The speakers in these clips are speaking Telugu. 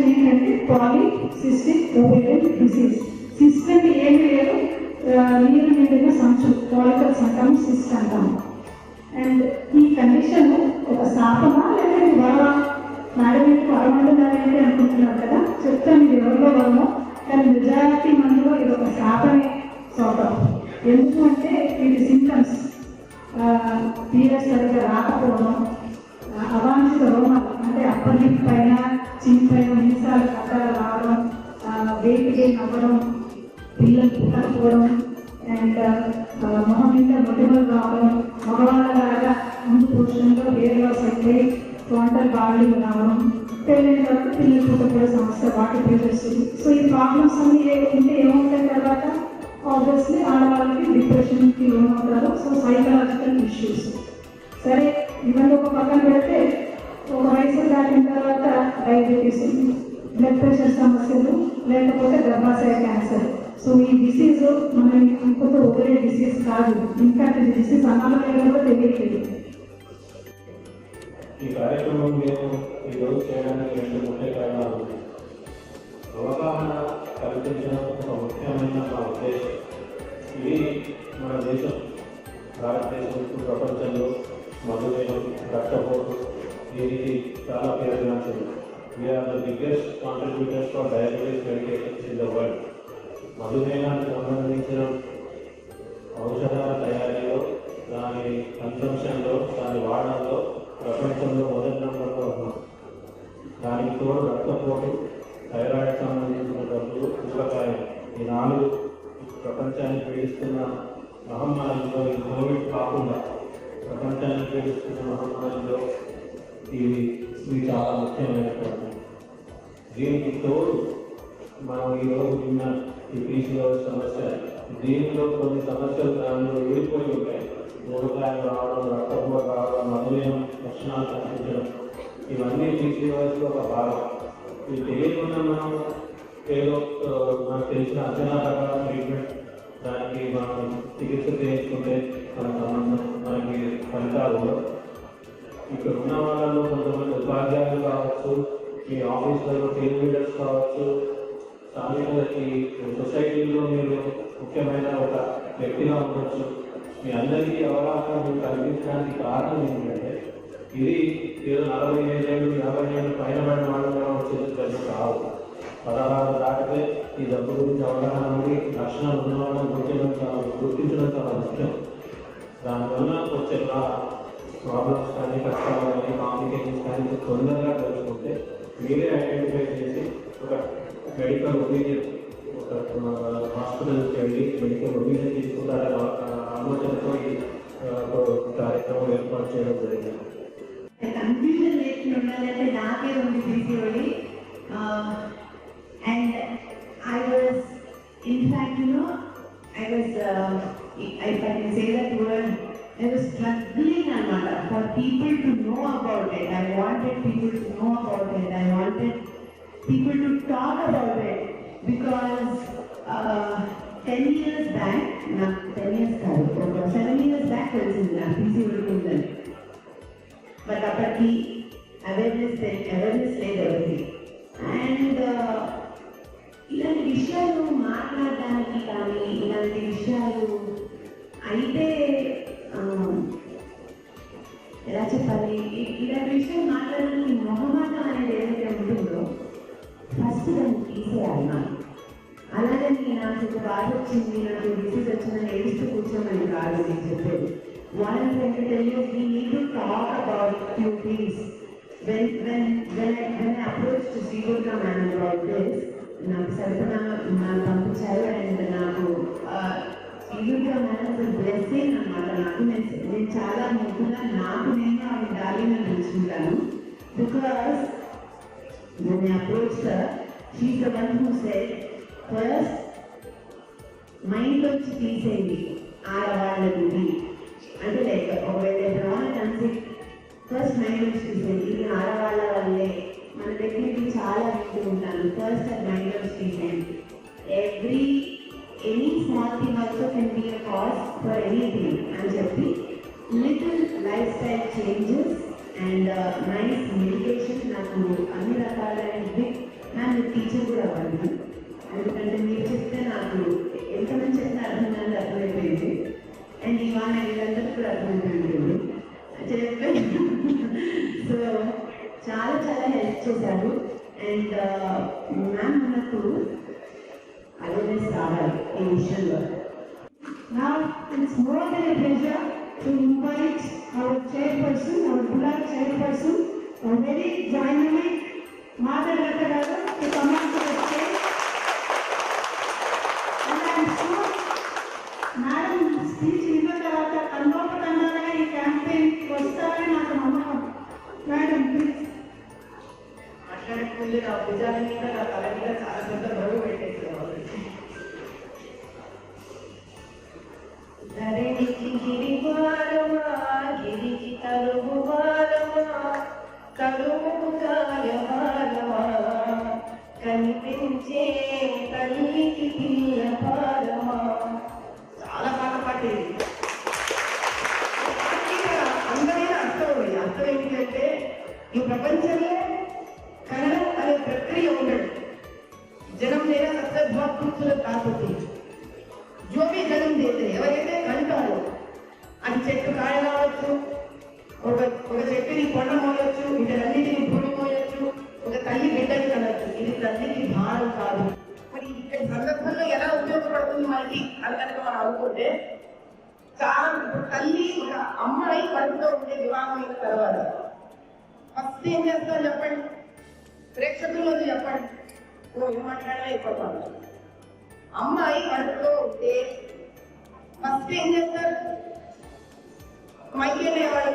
కండిషన్ ఏంటంటే పాలిసిస్టిక్ ఓవేరియన్ డిసీజ్. సిస్ట్ అంటే ఏమి లేదు, నీరు నిండిన సంచు, పాలికల్స్ అంటాము, సిస్ట్ అంటాము. అండ్ ఈ కండిషన్ ఒక శాపమా లేదంటే వరమా? మేడం మీకు వరమంటున్నారేంటి అనుకుంటున్నారు కదా, చెప్తాను ఇది ఎవరిలో వరమో, కానీ మెజారిటీ మందిలో ఇది ఒక శాపమే సోపం. ఎందుకు అంటే వీటి సింటమ్స్ పీరియడ్స్ సరిగ్గా రాకపోవడం, అవాంఛిత రోమాలు అంటే అప్పర్ లిప్ పైన, చిన్ పైన మీసాలు కట్టలు రావడం, వెయిట్ గెయిన్ అవ్వడం, పిల్లలు పుట్టకపోవడం, అండ్ మొహం మీద మొటిమలు రావడం, మగవాళ్ళలాగా ముందు పురుషంలో హెయిర్ లాస్ అయిపోయి టోటల్ బాడీ రావడం, పెళ్ళైన తర్వాత పిల్లలు పుట్టకపోయే సమస్య, వాటి చేస్తుంది. సో ఈ ప్రాబ్లమ్స్ అన్ని ఉంటే ఏమవుతాయి తర్వాత ఆబ్వియస్లీ ఆడవాళ్ళకి డిప్రెషన్కి లోన్ అవుతారు. So psychological issues. సరే ఇవన్నీ ఒక పక్కన పెడితే ఒక వయసు దాటిన తర్వాత డయాబెటీస్, బ్లడ్ ప్రెషర్ సమస్యలు, లేకపోతే గర్భాశయ క్యాన్సర్. సో ఈ డిసీజ్ మనం ఇంకొక ఒకరే డిసీజ్ కాదు, ఇంకా డిసీజ్ అనాలో కూడా తెలియట్లేదు. ఈ కార్యక్రమం మేము ఈరోజు చేయడానికి రెండు ముఖ్య కారణాలు ఉన్నాయి. అవగాహన కల్పించడం ఒక ముఖ్యమైన మా ఉద్దేశం. ఇది మన దేశం, భారతదేశం, ప్రపంచంలో మధుమేహం, రక్తపోటు దీనికి చాలా పేరుగాంచింది. We are the biggest contributors for diabetes medications in the world. మధుమేహానికి సంబంధించిన ఔషధాల తయారీలో, దాని కన్సంప్షన్లో, దాని వాడడంలో ప్రపంచంలో మొదటి నంబర్లో ఉన్నాం. దానికి తోడు రక్తపోటు, థైరాయిడ్ సంబంధించిన డబ్బులు, ఊరకాయం, ఈ నాలుగు ప్రపంచాన్ని పీడిస్తున్న మహమ్మారిలో, ఈ కోవిడ్ కాకుండా ప్రపంచాన్ని పీడిస్తున్న మహమ్మారిలో ఇవి చాలా ముఖ్యమైనటువంటి. దీనికి తోడు మనం ఈరోజు విన్న ఈ పీసీఓఎస్ సమస్య, దీనిలో కొన్ని సమస్యలు దానిలో విడిపోయి ఉంటాయి. ఊరకాయం రావడం, రక్తపోటు రావడం, మధుమేహం లక్షణాలు కనిపించడం, ఇవన్నీ పీసీఓఎస్లో ఒక భాగం. ఇది తెలియకుండా మనం ఏదో మనకు తెలిసిన అంచనా ప్రకారం ట్రీట్మెంట్, దానికి మనం చికిత్స చేయించుకుంటే మన సంబంధం మనకి ఫలితాలు ఉండవు. ఇక్కడ ఉన్న వాళ్ళలో కొంతమంది ఉపాధ్యాయులు కావచ్చు, మీ ఆఫీసులలో టీమ్ లీడర్స్ కావచ్చు, స్థానిక ఈ సొసైటీలో మీరు ముఖ్యమైన ఒక వ్యక్తిగా ఉండొచ్చు. మీ అందరికీ అవగాహన మీకు కల్పించడానికి కారణం ఏంటంటే, ఇది ఏదో 45 ఏళ్ళు 50 ఏళ్ళు పైన పడిన వాళ్ళు వచ్చేది జబ్బు కాదు. 16 దాటితే ఈ జబ్బు గురించి అవగాహన ఉండి లక్షణాలు ఉన్న వాళ్ళని గుర్తించడం చాలా ముఖ్యం. దానివల్ల వచ్చే ప్రాబ్లమ్స్ కానీ, కష్టాలు కానీ, కాంప్లికేషన్స్ కానీ తొందరగా తెలుసుకుంటే మీరే ఐడెంటిఫై చేసి ఒక మెడికల్ ఒపీనియన్, ఒక హాస్పిటల్కి వెళ్ళి మెడికల్ ఒపీనియన్ తీసుకుంటారనే ఆలోచనతో ఈ కార్యక్రమం ఏర్పాటు చేయడం జరిగింది. కన్ఫ్యూజన్ లేకుండా ఉండాలంటే నాకే ఉంది PCOD. And I was in fact I can say that word, I was struggling for people to know about it. I wanted people to know about it. I wanted people to talk about it because 10 years back, not 10 years ago, 7 years back, PCOD ఉందని. బట్ అప్పటికి అవేర్నెస్ లేదు ఎవరికి. అండ్ ఇలాంటి విషయాలు మాట్లాడడానికి కానీ, ఇలాంటి విషయాలు అయితే ఎలా చెప్పాలి, ఇలాంటి విషయాలు మాట్లాడడానికి మొహమాటం అనేది ఏదైతే ఉంటుందో ఫస్ట్ దాన్ని తీసేయాలి మనం. అలాగని నాకు ఒక బాధ వచ్చింది, నాకు డిసీజ్ వచ్చిందని ఏడుస్తూ కూర్చోమని కాదు నేను చెప్పేది. What I'm trying to tell you is we need to talk about few things. When I approached Sridurga ma'am about this, నాకు సరఫరా పంపించారు. అండ్ నాకు Sridurga ma'am is a blessing అన్నమాట. నాకు నేను చాలా ముఖ్యంగా నాకు నేను ఆమె డార్లింగ్ అని పిలుచుకుంటాను. Because when I approached her, she's the one who said, first మైండ్లోంచి తీసేయండి ఆడవాళ్ళ గురి అంటే, లైక్ ఒకవేళ కన్సిక్ ఫస్ట్ మైండ్ నుంచి తీసేయండి. ఇది ఆడవాళ్ళ వల్లే, మన దగ్గరికి చాలా వింటూ ఉంటాను. ఫస్ట్ అది మైండ్ నుంచి తీసేయండి. Any small thing also can be a cause for anything అని చెప్పి little life style changes and nice meditation నాకు అన్ని రకాలైన బిగ్ నన్ను టీచర్ కూడా అవ్వాలి. ఎందుకంటే మీరు చెప్తే నాకు ఎంతమంది చెప్తే అర్థమైపోయింది. అండ్ ఇవాళ వీళ్ళందరికీ కూడా అర్థమైపోయింది చెప్పి. సో చాలా చాలా హెల్ప్ చేశారు. అండ్ మ్యామ్ అన్నప్పుడు అవేర్నెస్ రావాలి ఈ విషయంలో. Now it's more than a pleasure to invite our chairperson, our Bular chairperson, a very dynamic Mother Ratagaru to come on to the stage. And I am sure Madam speech ఇన్న తర్వాత కన్నోపతంగా ఈ క్యాంపెయిన్ వస్తారని నాకు నమ్మకం. Madam please. మాట్లాడుకుంది నా భుజాల మీద నా తల మీద చాలా పెద్ద బరువు పెట్టేసేవాళ్ళు. ధరణికి గిరివారమా గిరికి తరువు వారమా తరువు కాయవారమా కనిపించే తల్లికి పిల్ల భారమా. చాలా బాగా పాడేది. అందరైనా అర్థం ఉంది. అర్థం ఏంటంటే ఈ ప్రపంచంలో కన్నడం అనే ప్రక్రియ ఉండదు. జనం లేదా सबसे बहुत खूबसूरत बात होती है जो भी जन्म देते हैं ఎవరైతే కంటారో అది చెట్టు కాయ కావచ్చు, ఒక చెట్టుని కొండ మోయొచ్చు, వీటన్నిటిని భూమి మోయొచ్చు, ఒక తల్లి బిడ్డని కనొచ్చు. ఇది తల్లికి భారం కాదు. మరి ఇక్కడ సందర్భంలో ఎలా ఉపయోగపడుతుంది మనకి అని కనుక మనం అనుకుంటే, చాలా తల్లి ఒక అమ్మాయి కడుపులో ఉండే వివాహం అయిన తర్వాత ఫస్ట్ ఏం చేస్తారు చెప్పండి, ప్రేక్షకుల్లో చెప్పండి. ఏం మాట్లాడాలి అయిపోతాను. అమ్మాయి కడుపులో ఉంటే ఫస్ట్ ఏం చేస్తారు, मायके में वाले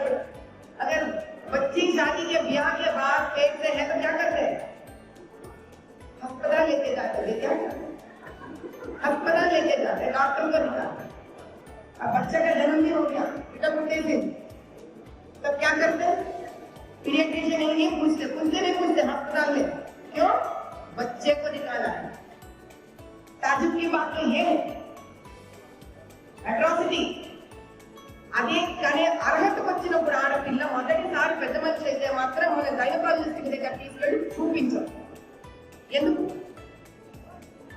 अगर बच्ची शादी के ब्याह के बाद पेट से है तो क्या करते हैं, अस्पताल लेके जाते हैं. क्या अस्पताल लेके जाते हैं, डॉक्टर को दिखाते हैं. अब बच्चे का जन्म भी हो गया बेटा बुढ़े से, तब क्या करते हैं, पीडियाट्रिशियन नहीं पूछते अस्पताल में. क्यों, बच्चे को दिखाना है. ताजुब की बात तो ये है, अट्रॉसिटी అదే కానీ అర్హతకు వచ్చినప్పుడు ఆడపిల్ల మొదటిసారి పెద్ద మనిషి అయితే మాత్రం మన గైనకాలజిస్ట్ దగ్గర తీసుకెళ్ళి చూపించాం. ఎందుకు,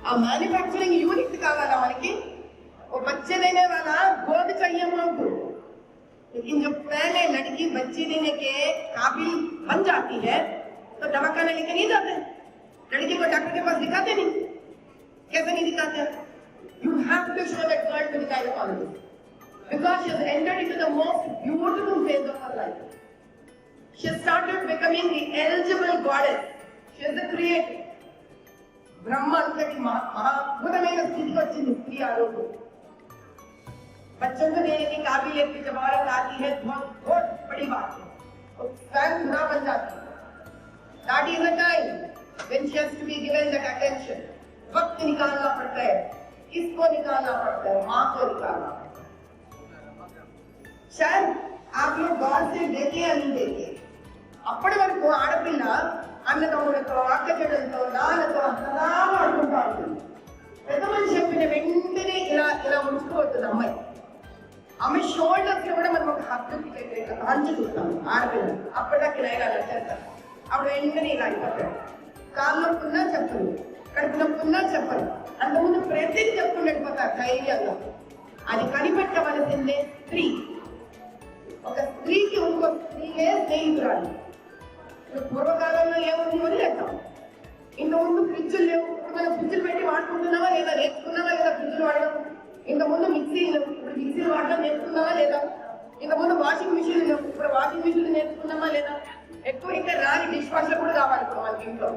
ఆ मैन्युफैक्चरिंग यूनिट కావాలా మనకి. वो बच्चे देने वाला गोद चाहिए हमको. लेकिन जब पहले लड़की बच्चे देने के काबिल बन जाती है तो दवाखाना लेके नहीं जाते, लड़की को डॉक्टर के पास दिखाते नहीं. कैसे नहीं दिखाते, you have to show that girl to the gynaecologist because she has entered into the most beautiful phase of her life. She has started becoming the eligible goddess. She is the creator. Brahma अंतरी महाअद्भुतమైన స్థితికి వచ్చింది స్త్రీ ఆ రోజు. बच्चों को देने की काबिलियत की जब औरत आती है बहुत बड़ी बात है. वो स्वयं खुदा बन जाती है. That is the time when she has to be given that attention. वक्त निकालना पड़ता है. किसको निकालना पड़ता है, माँ को निकालना. शायद आप लोग गौर से देखे या नहीं देखे, అప్పటి వరకు ఆడపిల్ల అన్నదమ్ములతో అక్కచెల్లెలతో నాన్నతో సదా ఆడుకుంటూ ఉంటుంది. పెద్ద మనిషి చెప్పిన వెంటనే ఇలా ఉంచుకోవద్దు అమ్మాయి. ఆమె షోల్డర్స్ లో కూడా మనం ఒక హక్కు హంచు చూస్తాం ఆడపిల్ల. అప్పటిదాకా ఇలా చేస్తారు, అప్పుడు వెంటనే ఇలా అయిపోతాడు. కాళ్ళు నొప్పున్నా చెప్పరు, కడుపు నొప్పున్నా చెప్పరు, అంతకుముందు ప్రతిదీ చెప్పుకుని వెళ్ళిపోతారు ధైర్యంగా. అది కనిపెట్టవలసిందే స్త్రీ. ఒక స్త్రీకి ఇంకో స్త్రీయే స్నేహితురాలు. పూర్వకాలంలో ఏముంది వదిలేస్తాం. ఇంతకుముందు ఫ్రిడ్జులు లేవు, మనం ఫ్రిడ్జులు పెట్టి వాడుకుంటున్నావా లేదా, నేర్చుకున్నావా లేదా ఫ్రిడ్జులు వాడడం. ఇంతకుముందు మిక్సీలు లేవు, ఇప్పుడు మిక్సీలు వాడడం నేర్చుకున్నావా లేదా. ఇంతకుముందు వాషింగ్ మిషన్లు లేవు, ఇప్పుడు వాషింగ్ మిషన్లు నేర్చుకున్నావా లేదా. ఎక్కువ ఇంకా రాని డిష్ వాషర్ కూడా కావాలి ఇప్పుడు మనకి ఇంట్లో.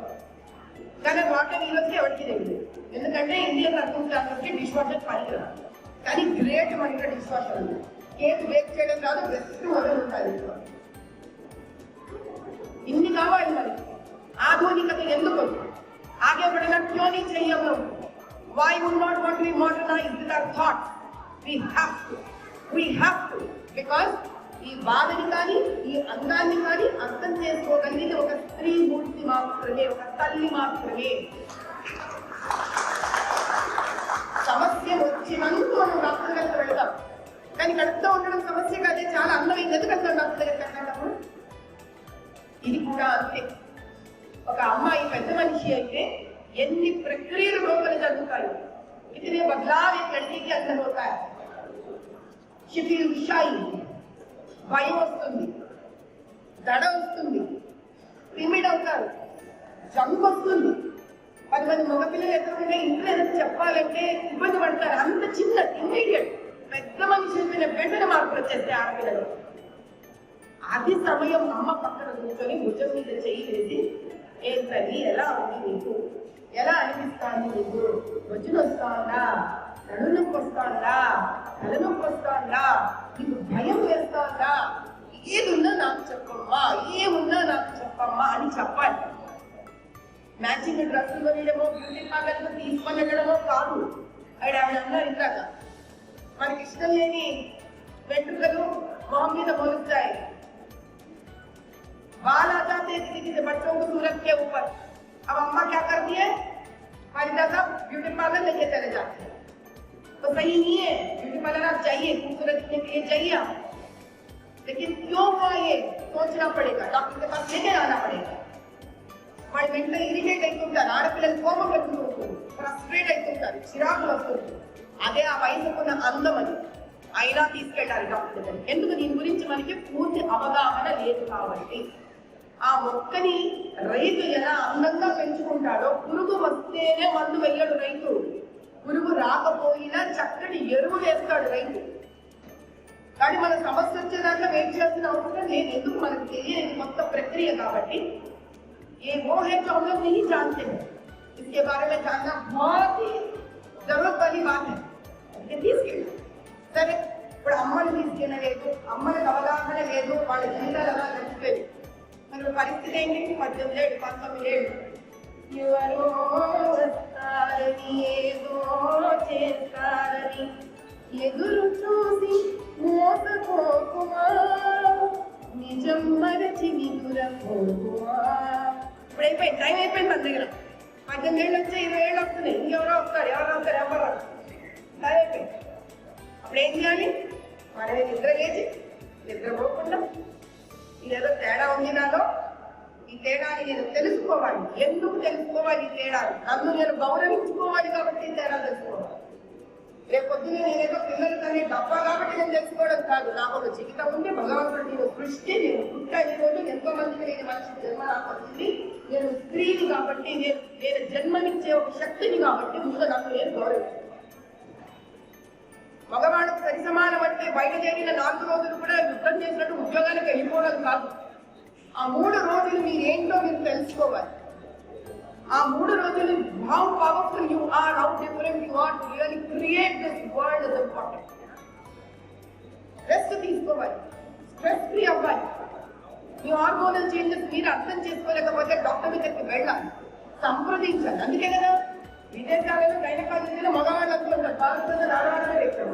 కానీ వాటర్ ఈరోజుకి ఎవరికి తెలియదు, ఎందుకంటే ఇండియన్ వర్కింగ్ క్లాసెస్కి డిష్ వాషర్ పనికిరాదు. కానీ గ్రేట్ మన ఇక్కడ డిష్ వాషర్ ఉంది. కేక్ బేక్ చేయడం రాదు, బెస్ట్ మొదలు ఉంటాయి. ఇన్ని కావాలి మనకి. ఆధునికత ఎందుకు आगे बढ़ना क्यों नहीं चाहिए हम लोग? Why would not want to be modernized with our thoughts? We have to because ఈ బాధని కానీ ఈ అందాన్ని కానీ అర్థం చేసుకోగలిగితే ఒక స్త్రీ మూర్తి మాత్రమే, ఒక తల్లి మాత్రమే. సమస్య వచ్చినందుకు మనం డాక్టర్ దగ్గర వెళ్తాం, కానీ కడుపుతో ఉండడం సమస్య కాదే, చాలా అందమైంది. ఎందుకంటే డాక్టర్ దగ్గరికి వెళ్ళినప్పుడు ఇది కూడా అంతే. ఒక అమ్మాయి పెద్ద మనిషి అయితే ఎన్ని ప్రక్రియలు లోపల జరుగుతాయి. इतने बदलाव एक लड़की के अंदर होता है. She feels shy. భయం వస్తుంది, దడ వస్తుంది, టిమిడ్ అవుతారు, జంక్ వస్తుంది. 10 మంది మగపిల్లలు ఎదురుకుంటే ఇంట్లో ఏదైనా చెప్పాలంటే ఇబ్బంది పడతారు. అంత చిన్న ఇమ్మీడియట్ పెద్ద మనిషి చెప్పిన వెంటనే మార్పులు వచ్చేస్తాయి ఆడపిల్లలు. అది సమయం అమ్మ పక్కన కూర్చొని భుజం మీద చెయ్యి వేసి, ఏంటని ఎలా ఉంది నీకు, ఎలా అనిపిస్తాను నీకు, వచ్చిన వస్తాందా, నడు నొప్పి వస్తాందా, తలనొప్పి వస్తాందా, నీకు భయం వేస్తాందా, ఏదున్నా నాకు చెప్పమ్మా, ఏమున్నా నాకు చెప్పమ్మా అని చెప్పాలి. మ్యాచింగ్ డ్రెస్సులు కొనియడమో బ్యూటీ పార్లర్లో తీసుకొని వెళ్ళడమో కాదు. ఆవిడ అన్నారు ఇందాక, మనకి ఇష్టం లేని వెంట్రుకలు మొహం మీద మొలుస్తాయి. बाल आ जाते हैं किसी किसी बच्चों को सूरत के ऊपर. अब अम्मा क्या करती है, वालिदा साहब ब्यूटी पार्लर लेके चले जाते हैं. तो सही नहीं है, ब्यूटी पार्लर आप चाहिए, खूबसूरत दिखने के लिए चाहिए आप, लेकिन क्यों हुआ ये सोचना पड़ेगा, डॉक्टर के पास लेके आना पड़ेगा. वाడి మెంటల్ ఇరిటేట్ అవుతుంటారు, ఆడపిల్లలు కోపం పెట్టుకుంటారు, ఫ్రస్ట్రేట్ అవుతుంటారు, చిరాకులు వస్తుంటారు. అదే ఆ వయసుకున్న అందం అది. అయినా తీసుకెళ్ళాలి డాక్టర్ దగ్గర. ఎందుకు దీని గురించి మనకి పూర్తి అవగాహన లేదు కాబట్టి. ఆ మొక్కని రైతు ఎలా అందంగా పెంచుకుంటాడో, పురుగు వస్తేనే మందు వెయ్యడు రైతు, పురుగు రాకపోయినా చక్కటి ఎరువు వేస్తాడు రైతు. కానీ మన సమస్య వచ్చేదాకా వెయిట్ చేయాల్సిన అవసరం లేదు. ఎందుకు మనకు తెలియని కొత్త ప్రక్రియ కాబట్టి. ये वो है जो हम लोग नहीं जानते हैं, इसके बारे में जानना बहुत ही जरूरत वाली बात है. సరే, ఇప్పుడు అమ్మని తీసుకెళ్ళలేదు, అమ్మకి అవగాహన లేదు, వాళ్ళ జీవితాలు అలా గడిచిపోయి మరి పరిస్థితి ఏంటి? 18 ఏళ్ళు 19 ఏళ్ళు ఎవరో వస్తారని ఏదో చేస్తారని ఎదురు చూసి మోసపోకుమా, నిజం మరచి నిదురపోకుమా. ఇప్పుడు అయిపోయింది, టైం అయిపోయింది మన దగ్గర. 18 ఏళ్ళు వచ్చి 20 ఏళ్ళు వస్తున్నాయి, ఇంకెవరో వస్తారు, ఎవరు వస్తారు, ఎవరు టైం అయిపోయింది. అప్పుడు ఏం చేయాలి? మనమే నిద్ర లేచి నిద్రపోకుండా ఇదేదో తేడా ఉంది నాలో, ఈ తేడాని నేను తెలుసుకోవాలి. ఎందుకు తెలుసుకోవాలి ఈ తేడాలు? నన్ను నేను గౌరవించుకోవాలి కాబట్టి ఈ తేడా తెలుసుకోవాలి. రేపు పొద్దున్న నేనేదో పిల్లలు కానీ డబ్బా కాబట్టి నేను తెలుసుకోవడం కాదు. నాకు ఒక జీవితం ఉంది, భగవంతుడు నేను సృష్టి, నేను పుట్ట ఈ రోజు ఎంతో మందికి నేను మనిషి జన్మ నాకు వచ్చింది, నేను స్త్రీని కాబట్టి, నేను జన్మనిచ్చే ఒక శక్తిని కాబట్టి ముందు నన్ను నేను గౌరవించాను. మగవాళ్ళకు సరి సమానం అంటే బయట జరిగిన 4 రోజులు కూడా యుద్ధం చేసినట్టు ఉద్యోగానికి వెళ్ళిపోవడం కాదు. ఆ 3 రోజులు మీరేంటో మీరు తెలుసుకోవాలి. ఆ 3 రోజులు how powerful you are, how different you are to really create this world is important. Rest తీసుకోవాలి, స్ట్రెస్ ఫ్రీ అవ్వాలి. మీ హార్మోనల్ చేంజెస్ మీరు అర్థం చేసుకోలేకపోతే డాక్టర్ దగ్గరికి వెళ్ళాలి, సంప్రదించాలి. అందుకే కదా విదేశాలలో గైనకాలజీలో మగవాళ్ళు అనుకుంటారు, భారతదేశంలో ఆడవాళ్ళే వ్యక్తం.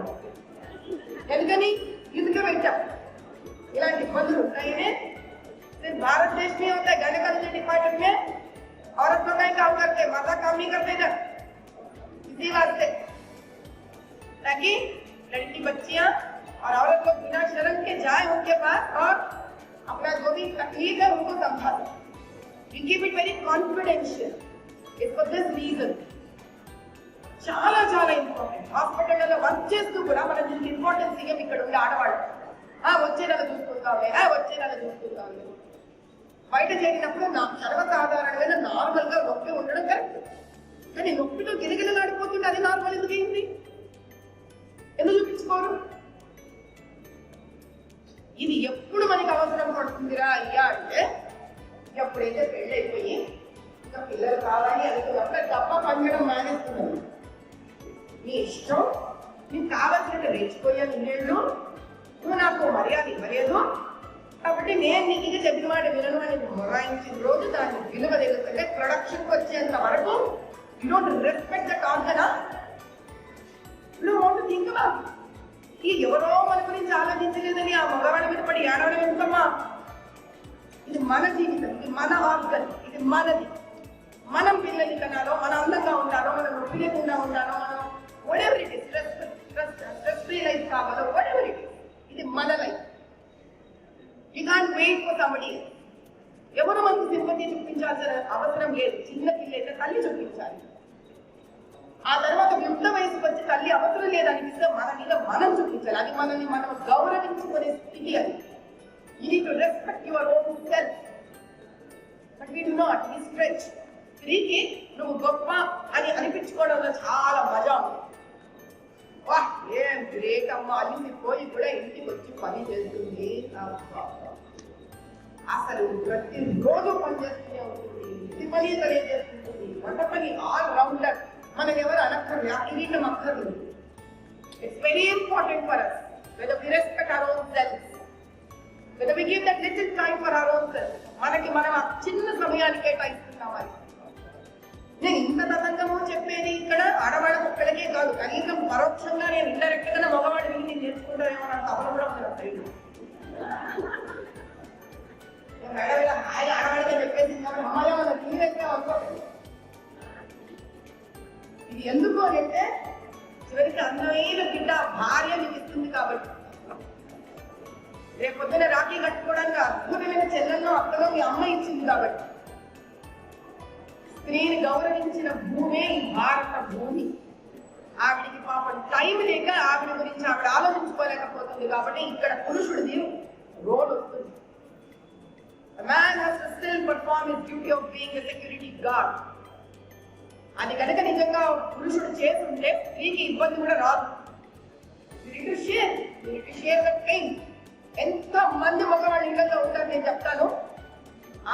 ఎందుకని ఇదికే పెట్టాం. ఇలాంటి ఇబ్బందులు ఉంటాయనే सिर्फ भारत देश में होता है, गायनेकोलॉजी डिपार्टमेंट में औरत लोग ही काम करते हैं, मर्द काम नहीं करते इधर. इसी वास्ते ताकि लड़की बच्चियां और औरत लोग बिना शर्म के जाए उनके पास और अपना जो भी तकलीफ है उनको संभाले. We keep it very confidential. It's for this reason. చాలా చాలా ఇంపార్టెంట్. హాస్పిటల్లో వర్క్ చేస్తూ కూడా మనం దీనికి ఇంపార్టెన్స్ ఇవ్వం. ఇక్కడ ఉండే ఆడవాళ్ళు వచ్చే నెల చూసుకుంటామే, వచ్చే నెల చూసుకుంటామే. బయట జరిగినప్పుడు నాకు సర్వసాధారణమైన నార్మల్ గా నొప్పి ఉండడం కరెక్ట్. కానీ నొప్పితో గిలగిలలాడిపోతుంటే అది నార్మల్ ఎందుకు అయింది? ఎందుకు చూపించుకోరు? ఇది ఎప్పుడు మనకి అవసరం పడుతుందిరా అయ్యా అంటే ఎప్పుడైతే పెళ్ళి అయిపోయి ఇంకా పిల్లలు కావాలి అనుకున్నప్పుడు తప్ప పంచడం మానేస్తున్నాను. నీ ఇష్టం, నీకు కావాల్సినట్టు రెచ్చిపోయాను ఇన్నేళ్ళు, నువ్వు నాకు మర్యాద ఇవ్వలేదు కాబట్టి నేను నీకు ఇంకా చెప్పిన మాట వినను అని మొరాయించిన రోజు దాన్ని విలువ తెలుస్తుంటే ప్రొడక్షన్కి వచ్చేంత వరకు you don't respect that organ. నువ్వు వాంట్ థింక్ అబౌట్ ఈ ఎవరో మన గురించి ఆలోచించలేదని ఆ మగవాళ్ళ మీద పడి ఏడవడం ఎందుకమ్మా? ఇది మన జీవితం, ఇది మన ఆర్గన్, ఇది మనది. మనం పిల్లల్ని కనాలో, మన అందంగా ఉండాలో, మనం నొప్పి లేకుండా ఉండాలో, మనం whatever it is, stress free life కావాలో, whatever it is, ఇది మన life. You can't wait for somebody else. ఎవరు మనకు సింపతి చూపించాల్సిన అవసరం లేదు. చిన్న పిల్ల అయితే తల్లి చూపించాలి. ఆ తర్వాత యుక్త వయసుకు వచ్చి తల్లి అవసరం లేదనిపిస్తే మన మీద మనం చూపించాలి. అది మనల్ని మనం గౌరవించుకునే స్థితి. అది you need to respect your own self. But we do not. We stretch. స్త్రీకి నువ్వు గొప్ప అని అనిపించుకోవడంలో చాలా మజా ఉంది. వా ఏం గ్రేట్ అమ్మ, అలిసిపోయి కూడా ఇంటికి వచ్చి పని చేస్తుంది, అసలు ప్రతిరోజు పనిచేస్తూనే ఉంటుంది, ఇంటి పని తెలియజేస్తుంది, వంట పని ఆల్ రౌండర్. మనకు ఎవరు అనక్కర్లేదు, అట్లీటం అక్కర్లేదు. It's very important for us whether we respect our own self, whether we give that little time for our own self. మనకి మనం ఆ చిన్న సమయానికి కేటాయిస్తున్నాం. అది నేను ఇంత తతంగము చెప్పేది ఇక్కడ ఆడవాళ్ళ ఒక్కడికే కాదు, కనీసం పరోక్షంగా నేను ఇండైరెక్ట్ గా మగవాడి విని నేను నేర్చుకుంటానేమో నాకు తపన కూడా ఉంది. ఆడవాళ్ళగా చెప్పేసి అమ్మాయి మన తీరేగా అనుకోలేదు. ఇది ఎందుకు అని అంటే చివరికి అందమైన బిడ్డ భార్య మీకు ఇస్తుంది కాబట్టి. రేపు పొద్దున రాఖీ కట్టుకోవడానికి అద్భుతమైన చెల్లెల్లో అక్కలో మీ అమ్మ ఇచ్చింది కాబట్టి. స్త్రీని గౌరవించిన భూమే ఈ భారత భూమి. ఆవిడికి పాపం టైం లేక ఆవిడ గురించి ఆవిడ ఆలోచించుకోలేకపోతుంది కాబట్టి ఇక్కడ పురుషుడిది రోల్ వస్తుంది. A man has to still perform his duty of being a security guard. అది కనుక నిజంగా పురుషుడు చేస్తుంటే స్త్రీకి ఇబ్బంది కూడా రాదు. ఎంత మంది మగవాళ్ళు ఇళ్లలో ఉంటారు నేను చెప్తాను.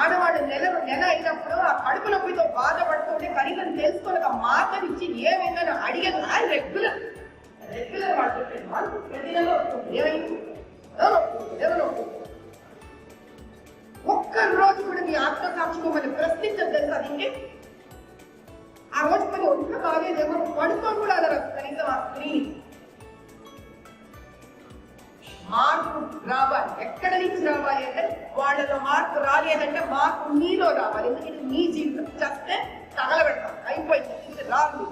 ఆడవాళ్ళు నెల అయినప్పుడు ఆ కడుపు నొప్పితో బాధపడుతుంటే కనీసం తెలుసుకొని ఒక మాటనిచ్చి ఏమైందని అడిగేది రెగ్యులర్ వాళ్ళు ప్రతి నెల ఏమైంది ఒక్క రోజు కూడా మీ ఆత్మసాక్షి మిమ్మల్ని ప్రశ్నించదు తెలుసా? దీనికి ఆ రోజు కొన్ని ఒంట్లో బాగేదేమో పడుకొని కూడా అలా కనీసం ఆ స్త్రీ మార్పు రావాలి. ఎక్కడ నుంచి రావాలి అంటే వాళ్ళలో మార్పు రాలేదంటే మార్పు నీలో రావాలి. ఎందుకంటే నీ జీవితం చేస్తే తగలబెడతాం, అయిపోయింది, రాదు.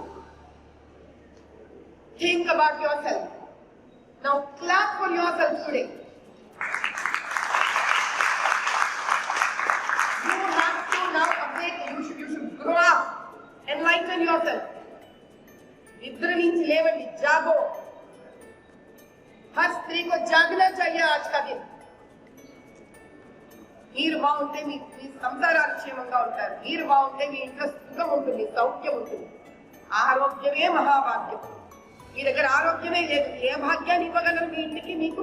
Think about your self. Now clap for your self today. You have to now update. You should grow up. Enlighten yourself. निद्र नीचे लेवंడి, जागो. हर स्त्री को जागना चाहिए आज का दिन. మీరు బాగుంటే మీ సంసారాలు క్షేమంగా ఉంటారు. మీరు బాగుంటే మీ ఇంట్లో సుఖం ఉంటుంది, సౌఖ్యం ఉంటుంది. ఆరోగ్యమే మహాభాగ్యం. మీ దగ్గర ఆరోగ్యమే లేదు, ఏ భాగ్యాన్ని ఇవ్వగలరు మీ ఇంటికి? మీకు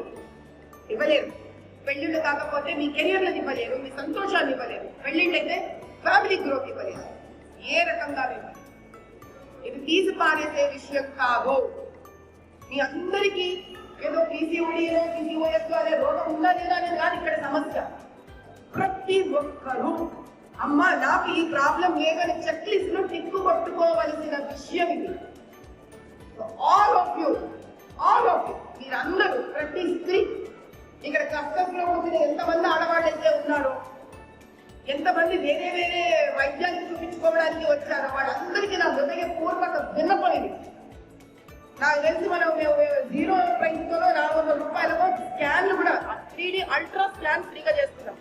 ఇవ్వలేరు. పెళ్లిళ్ళు కాకపోతే మీ కెరియర్లను ఇవ్వలేరు, మీ సంతోషాన్ని ఇవ్వలేరు. పెళ్లిళ్ళు అయితే ఫ్యామిలీ గ్రోత్ ఇవ్వలేరు. ఏ రకంగా ఇది తీసి పారేసే విషయం కాదు. మీ అందరికీ ఏదో పీసీఓడీనో పీసీఓఎస్ అనే రోగం ఉందా లేదా అనేది కాదు ఇక్కడ సమస్య. ప్రతి ఒక్కరూ అమ్మ నాకు ఈ ప్రాబ్లం లేదని చెక్ లిస్ట్ లో టిక్కు కొట్టుకోవలసిన విషయం ఇది. ఆల్ ఆఫ్ యూ మీరందరూ, ప్రతి స్త్రీ ఇక్కడ కష్టంలో వచ్చిన ఎంతమంది ఆడవాళ్ళు అయితే ఉన్నారో, ఎంతమంది వేరే వేరే వైద్యాన్ని చూపించుకోవడానికి వచ్చారో వాళ్ళందరికీ నా హృదయపూర్వక విన్నపం ఇది. నాకు తెలిసి మనం 0 ప్రైస్తో 400 రూపాయలతో స్కాన్లు కూడా 3D అల్ట్రా స్కాన్ ఫ్రీగా చేస్తున్నాం.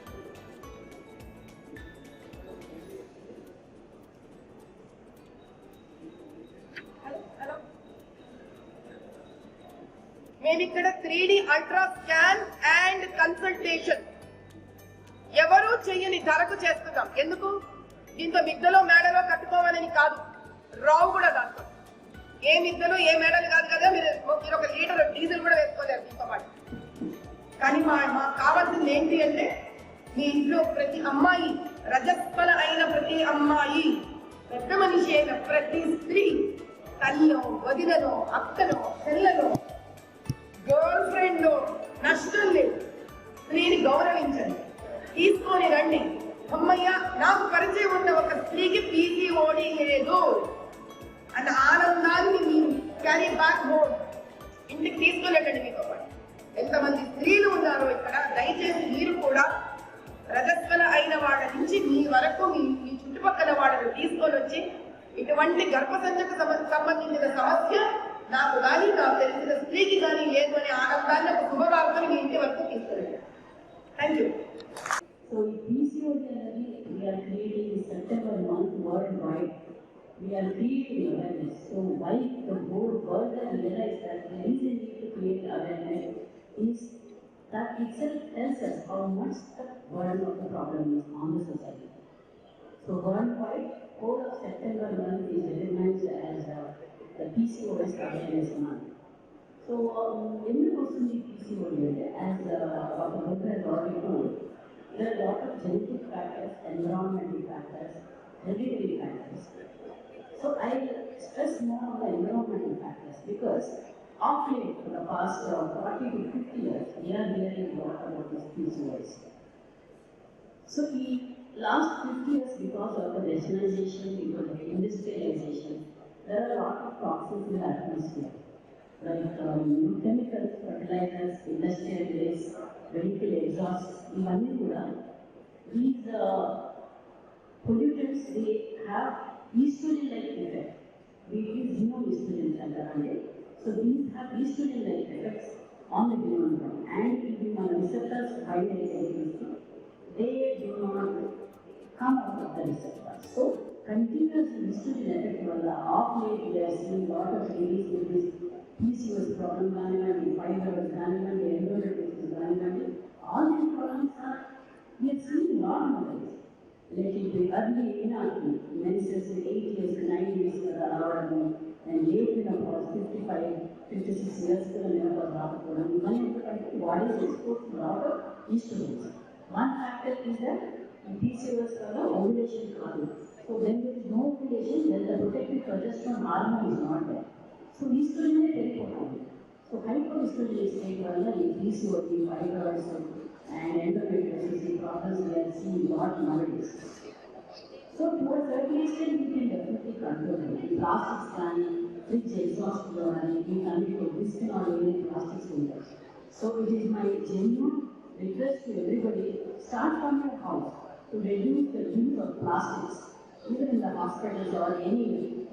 మేము ఇక్కడ 3D ultra scan and consultation ఎవరు చెయ్యని ధరకు చేస్తున్నాం. ఎందుకు? దీంతో మిద్దలో మేడలో కట్టుకోవాలని కాదు, రావు కూడా దాంట్లో. ఏ మిద్దలు ఏ మేడలు కాదు కదా, మీరు 1 లీటర్ డీజిల్ కూడా వేసుకోలేరు దీంతో పాటు. కానీ మాకు కావాల్సింది ఏంటి అంటే మీ ఇంట్లో ప్రతి అమ్మాయి, రజస్వల అయిన ప్రతి అమ్మాయి, పెద్ద మనిషి అయిన ప్రతి స్త్రీ, తల్లిలో, వదినలో, అక్కలో, చెల్లలో, గర్ల్ ఫ్రెండ్, నష్టం లేదు. స్త్రీని గౌరవించండి, తీసుకొని రండి. అమ్మయ్య నాకు పరిచయం ఉన్న ఒక స్త్రీకి పీసీఓడి లేదు అన్న ఆనందాన్ని మీరు క్యారీ బ్యాక్ హోమ్ ఇంటికి తీసుకెళ్ళండి మీతో పాటు. ఎంతమంది స్త్రీలు ఉన్నారో ఇక్కడ, దయచేసి మీరు కూడా రజస్వల అయిన వాళ్ళ నుంచి మీ వరకు మీ చుట్టుపక్కల వాళ్ళని తీసుకొని వచ్చి ఇటువంటి గర్భసంచకు సంబంధించిన సమస్య నాకు కానీ నాకు తెలిసిన స్త్రీకి కానీ లేదు అనే ఆనందాన్ని, ఒక శుభవార్తని మీ ఇంటి వరకు తీసుకెళ్ళండి. Thank you. సో ఈ PCOD we are creating awareness. So why the whole world has realized that there is a need to create awareness is that itself tells us how much the burden of the problem is on the society. So worldwide, whole of September month is recognized as the PCOS awareness month. So when you go to the PCOS, as Dr. Bhutta has already told, there are a lot of genetic factors, environmental factors, hereditary factors. So I stress more on the environmental factors because of late, for the past 40 to 50 years, we are hearing a lot about this PCOS. So in last 50 years, because of the westernization, because of industrialization, there are a lot of toxins in the atmosphere, like chemicals, fertilizers, industrial waste, vehicle exhausts, these pollutants, they have estrogen-like effect. We use xenoestrogens at the end. So these have estrogen-like effects on the human body, and if human receptors bind against they do not come out of the receptors. So continuous estrogen effect on off late, we are seeing a lot of ladies with this PCOS problem, fibroids, endometriosis, all these problems are, we are seeing normalized. Related to early menarche, menses with 8 years to 9 years and late menopause, 55, 56 years to the menopause, what is exposed to a lot of estrogens. One factor is that PCOS ovulation problem. So when there is no ovulation, then the protective progesterone hormone is not there. So estrogen is very important. So hyperestrogen is taken in PCOS, fibroids, and endometriosis problems we are seeing a lot nowadays. So to a certain extent, we can definitely control it. Plastics can, rich exhaust we can control bisphenol A in plastics filters. So it is my genuine request to everybody, start from your house to reduce the use of plastics. Even in the hospitals or any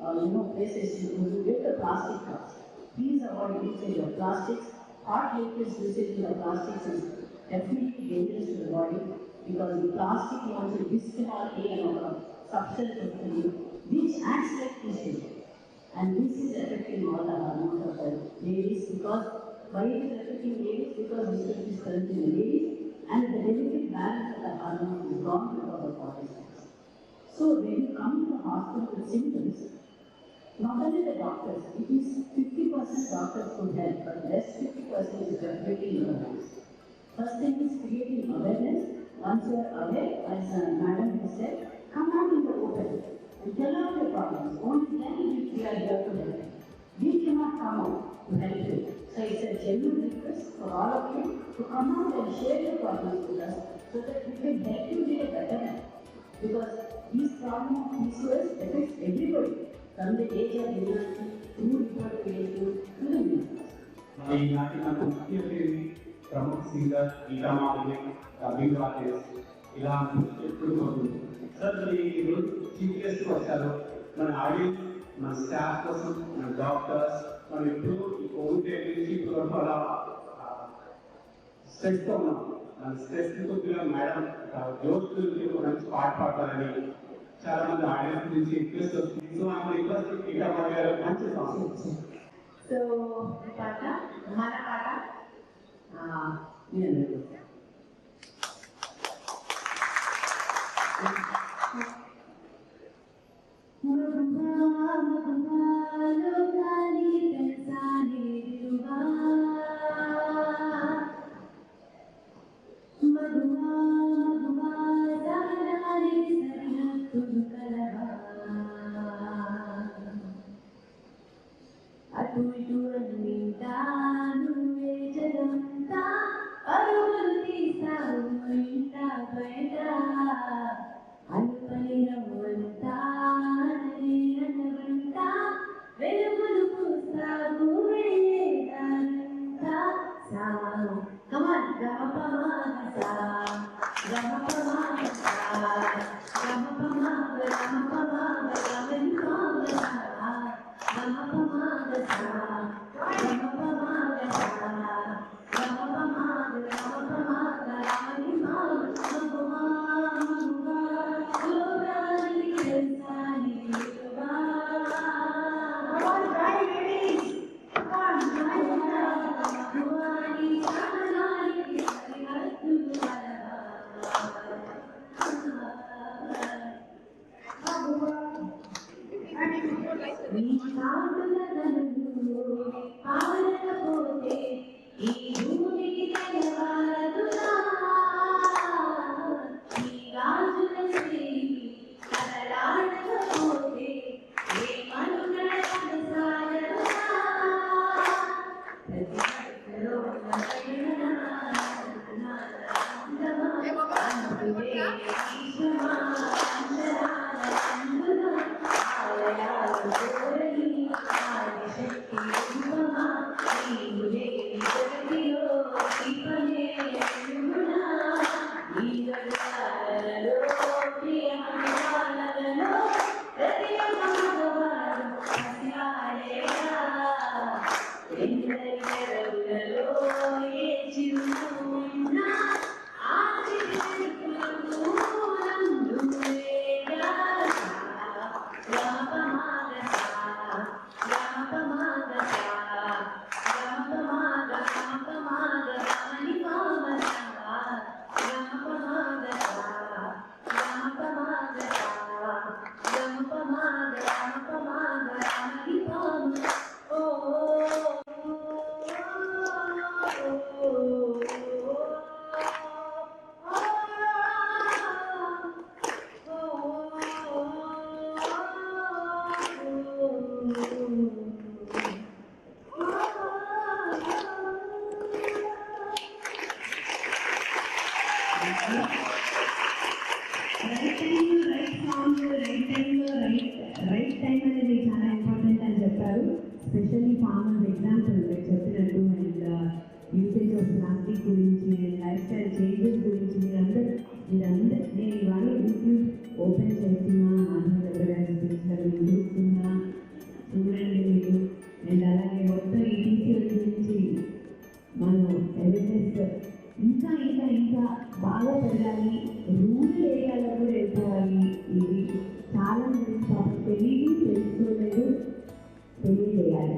places you get the plastic cups. Please avoid usage of plastics. Hot liquids usage in the plastics is definitely dangerous to the body because the plastic also bisphenol A substance of the which acts like estrogen. And this is affecting all the hormones of the ladies because why it is affecting ladies? Because estrogen is present in the ladies and the delicate balance of the hormones is gone because of polycysts. So when you come to the hospital with symptoms, not only the doctors, it is 50% doctors could help, but rest 50% is definitely in your hands. First thing is creating awareness. Once you are aware, as Madam has said, come out in the open and tell out your problems. Only then we are here to help. We cannot come out to help you. So it's a genuine request for all of you to come out and share your problems with us so that we can help you get a better life. Because these problems of PCOS affects everybody from the age of university to reproductive to the menopause. प्रमुख सिंगर गीता माधुरी डबिंग आर्टिस्ट ఇలా ఎప్పుడు సార్ మీరు చీఫ్ గెస్ట్ వచ్చారు మన ఆడియన్స్ మన స్టాఫ్ కోసం మన డాక్టర్స్ మనం ఎప్పుడు ఈ కోవిడ్ నుంచి ఇప్పుడు అలా స్ట్రెస్తో ఉన్నాం మన స్ట్రెస్ కొద్దిగా మేడం జోష్కి ఒక మంచి పాట పాడాలని చాలా మంది ఆడియన్స్ నుంచి రిక్వెస్ట్ వస్తుంది సో మనం రిక్వెస్ట్ గీతా మాధురి గారు మంచి సాంగ్ సో పాట మన పాట అటు ఇటు అన్నింటాను జగమంతా అరువులు తీస్తావు ఇంట బయట అనుపని రమ్మంతా నన్నవంట వెలుగులు పూస్తావు వేదానంతా సా కమాన్ గమపమాగసా గమపమాగసా గమపమాగ గమపమాగ గమపమాగసా గమపమాగసా గమపమాగసా గమపమాగ రైట్ టైం అనేది చాలా ఇంపార్టెంట్ అని చెప్పారు. స్పెషల్లీ ఫార్మర్స్ ఎగ్జాంపుల్ చెప్పినట్టు అండ్ యూసేజ్ ఆఫ్ ప్లాస్టిక్ గురించి అండ్ లైఫ్ స్టైల్ చేంజెస్ గురించి మీరందరూ నేను ఇవాళ యూట్యూబ్ ఓపెన్ చేస్తున్నా, మాధవ్ స్పీచ్లను చూస్తున్నా, చూడండి మీరు. అండ్ అలాగే మొత్తం ఈ టీసీఎల్ గురించి మనం అవేర్నెస్ ఇంకా ఇంకా ఇంకా బాగా పెరగాలి, రూరల్ ఏరియాలో కూడా వెళ్ళిపోవాలి. ఇది చాలా మంది తెలియదు, తెలుసుకోలేదు, తెలియజేయాలి.